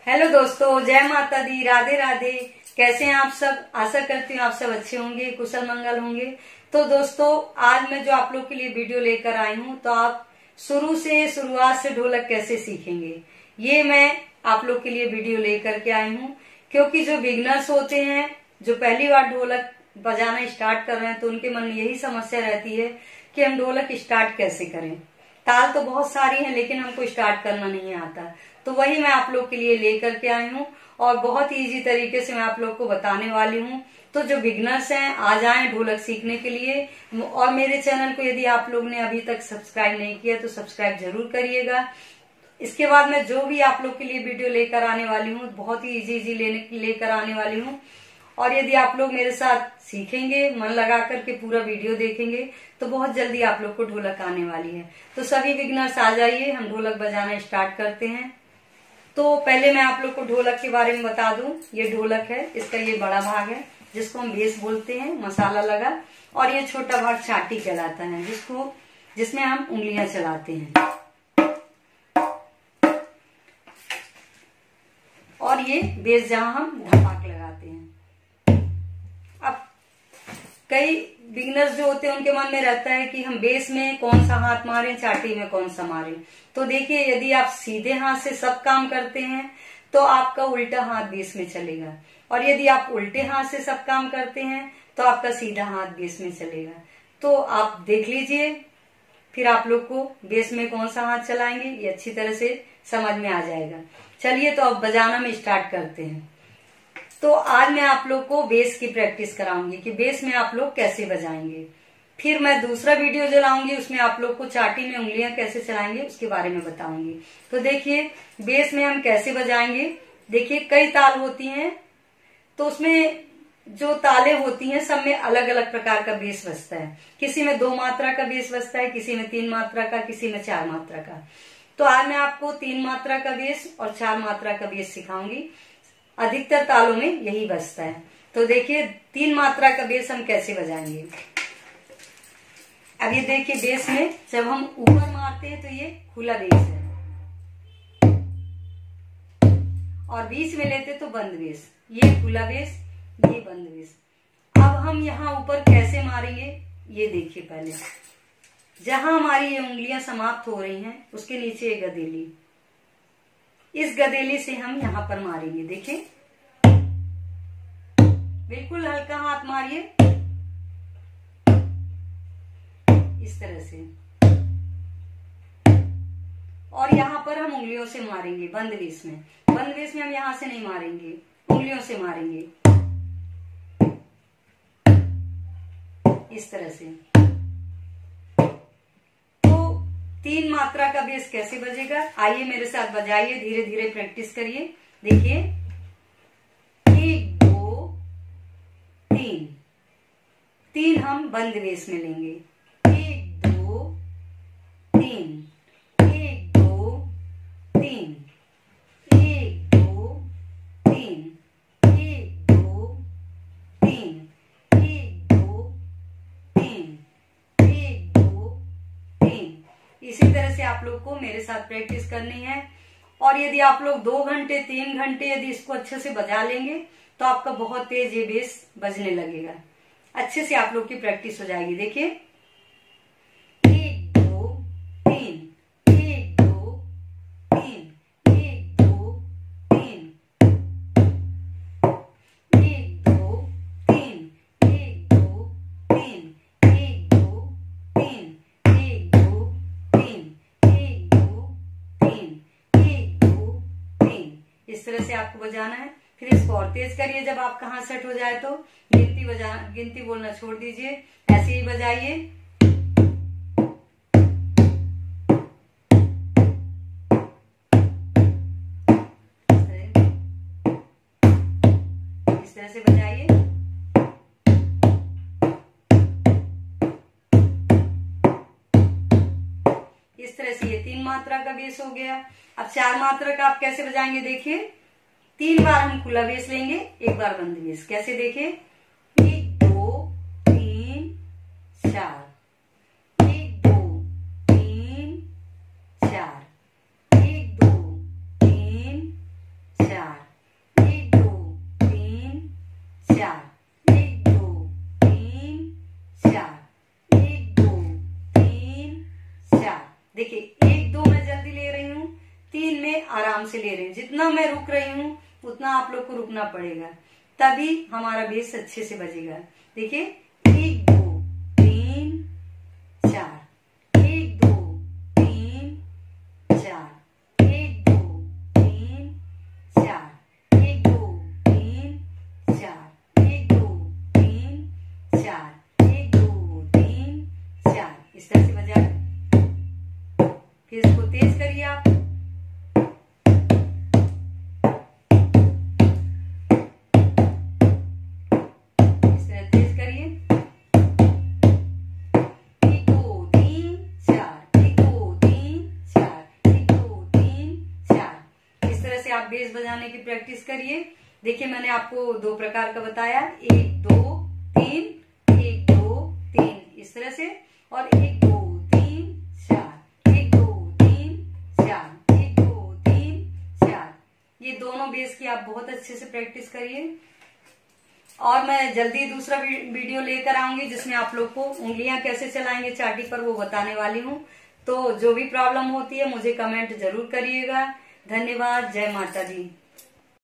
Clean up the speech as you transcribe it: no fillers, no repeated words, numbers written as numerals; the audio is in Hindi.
हेलो दोस्तों, जय माता दी, राधे राधे। कैसे हैं आप सब? आशा करती हूँ आप सब अच्छे होंगे, कुशल मंगल होंगे। तो दोस्तों, आज मैं जो आप लोग के लिए वीडियो लेकर आई हूँ, तो आप शुरुआत से ढोलक कैसे सीखेंगे, ये मैं आप लोग के लिए वीडियो लेकर के आई हूँ। क्योंकि जो बिगनर्स होते हैं, जो पहली बार ढोलक बजाना स्टार्ट कर रहे हैं, तो उनके मन में यही समस्या रहती है कि हम ढोलक स्टार्ट कैसे करें। ताल तो बहुत सारी हैं, लेकिन हमको स्टार्ट करना नहीं आता। तो वही मैं आप लोग के लिए लेकर के आई हूँ और बहुत ही इजी तरीके से मैं आप लोग को बताने वाली हूँ। तो जो बिगनर्स हैं, आ जाएं ढोलक सीखने के लिए। और मेरे चैनल को यदि आप लोग ने अभी तक सब्सक्राइब नहीं किया तो सब्सक्राइब जरूर करिएगा। इसके बाद मैं जो भी आप लोग के लिए वीडियो लेकर आने वाली हूँ, बहुत ही इजी लेकर आने वाली हूँ। और यदि आप लोग मेरे साथ सीखेंगे, मन लगा करके पूरा वीडियो देखेंगे, तो बहुत जल्दी आप लोग को ढोलक आने वाली है। तो सभी बिगनर्स आ जाइए, हम ढोलक बजाना स्टार्ट करते हैं। तो पहले मैं आप लोग को ढोलक के बारे में बता दूं। ये ढोलक है, इसका ये बड़ा भाग है जिसको हम बेस बोलते हैं, मसाला लगा। और ये छोटा भाग चाटी कहलाता है, जिसमें हम उंगलियां चलाते हैं। और ये बेस जहां हम धपाक लगाते हैं। अब कई बिगनर्स जो होते हैं, उनके मन में रहता है कि हम बेस में कौन सा हाथ मारें, चाटी में कौन सा मारें। तो देखिए, यदि आप सीधे हाथ से सब काम करते हैं तो आपका उल्टा हाथ बेस में चलेगा। और यदि आप उल्टे हाथ से सब काम करते हैं तो आपका सीधा हाथ बेस में चलेगा। तो आप देख लीजिए, फिर आप लोग को बेस में कौन सा हाथ चलाएंगे ये अच्छी तरह से समझ में आ जाएगा। चलिए, तो अब बजाना में स्टार्ट करते हैं। तो आज मैं आप लोग को बेस की प्रैक्टिस कराऊंगी कि बेस में आप लोग कैसे बजाएंगे। फिर मैं दूसरा वीडियो जो लाऊंगी, उसमें आप लोग को चाटी में उंगलियां कैसे चलाएंगे उसके बारे में बताऊंगी। तो देखिए, बेस में हम कैसे बजाएंगे। देखिए, कई ताल होती हैं, तो उसमें जो ताले होती हैं, सब में अलग अलग प्रकार का बेस बजता है। किसी में 2 मात्रा का बेस बजता है, किसी में 3 मात्रा का, किसी में 4 मात्रा का। तो आज मैं आपको 3 मात्रा का बेस और 4 मात्रा का बेस सिखाऊंगी। अधिकतर तालों में यही बजता है। तो देखिए, 3 मात्रा का बेस हम कैसे बजाएंगे। अब ये देखिए, बेस में जब हम ऊपर मारते हैं तो ये खुला बेस है, और बीच में लेते तो बंद बेस। ये खुला बेस, ये बंद बेस। अब हम यहाँ ऊपर कैसे मारेंगे ये देखिए। पहले जहां हमारी ये उंगलियां समाप्त हो रही हैं, उसके नीचे एक गदेली, इस गदेली से हम यहाँ पर मारेंगे। देखिए, बिल्कुल हल्का हाथ मारिए, इस तरह से। और यहाँ पर हम उंगलियों से मारेंगे बंद बेस में। बंद बेस में हम यहाँ से नहीं मारेंगे, उंगलियों से मारेंगे, इस तरह से। तो 3 मात्रा का बेस कैसे बजेगा, आइए मेरे साथ बजाइए, धीरे धीरे प्रैक्टिस करिए। देखिए, 1 2 3, 3 हम बंद बेस में लेंगे। 1 2 3, 1 2 3, 1 2 3, 1 2 3, 1 2 3, 1 2 3। इसी तरह से आप लोग को मेरे साथ प्रैक्टिस करनी है। और यदि आप लोग 2 घंटे 3 घंटे यदि इसको अच्छे से बजा लेंगे, तो आपका बहुत तेज ये बेस बजने लगेगा। अच्छे से आप लोग की प्रैक्टिस हो जाएगी। देखिए, 1 2 3, 1 2 3, 1 2 3, 1 2 3, 1 2 3, 1 2 3, 1 2 3, 1 2 3, 1 2 3। इस तरह से आपको बजाना है। फिर इसको और तेज करिए। जब आपका हाथ सेट हो जाए तो गिनती बोलना छोड़ दीजिए, ऐसे ही बजाइए। इस तरह से बजाइए। इस तरह से ये 3 मात्रा का बेस हो गया। अब 4 मात्रा का आप कैसे बजाएंगे। देखिए, 3 बार हम खुला बेस लेंगे, 1 बार बंद बेस। कैसे, देखिए, 1 2 3 4, 1 2 3 4, 1 2 3 4, 4, 1 2 3 4, 1 2 3 4। देखिए 1 2 मैं जल्दी ले रही हूँ, 3 में आराम से ले रही हूँ। जितना मैं रुक रही हूँ उतना आप लोग को रुकना पड़ेगा, तभी हमारा बेस अच्छे से बजेगा। देखिए 1 2 3 4, 1 2 3 4, 1 2 3 4, 1 2 3 4, 1 2 3 4, 1 2 3 4। इस तरह से बजा। फिर इसको तेज करिए आप। इस तरह तेज करिए। 1 2 3 4, 1 2 3 4, 1 2 3 4। इस तरह से आप बेस बजाने की प्रैक्टिस करिए। देखिए मैंने आपको 2 प्रकार का बताया, 1 2 3, 1 2 3 इस तरह से, और 1 2 3 4, 1 2 3 4, 1 2 3 4। ये दोनों बेस की आप बहुत अच्छे से प्रैक्टिस करिए। और मैं जल्दी दूसरा वीडियो लेकर आऊंगी जिसमें आप लोग को उंगलियां कैसे चलाएंगे चाटी पर वो बताने वाली हूँ। तो जो भी प्रॉब्लम होती है मुझे कमेंट जरूर करिएगा। धन्यवाद। जय माता दी।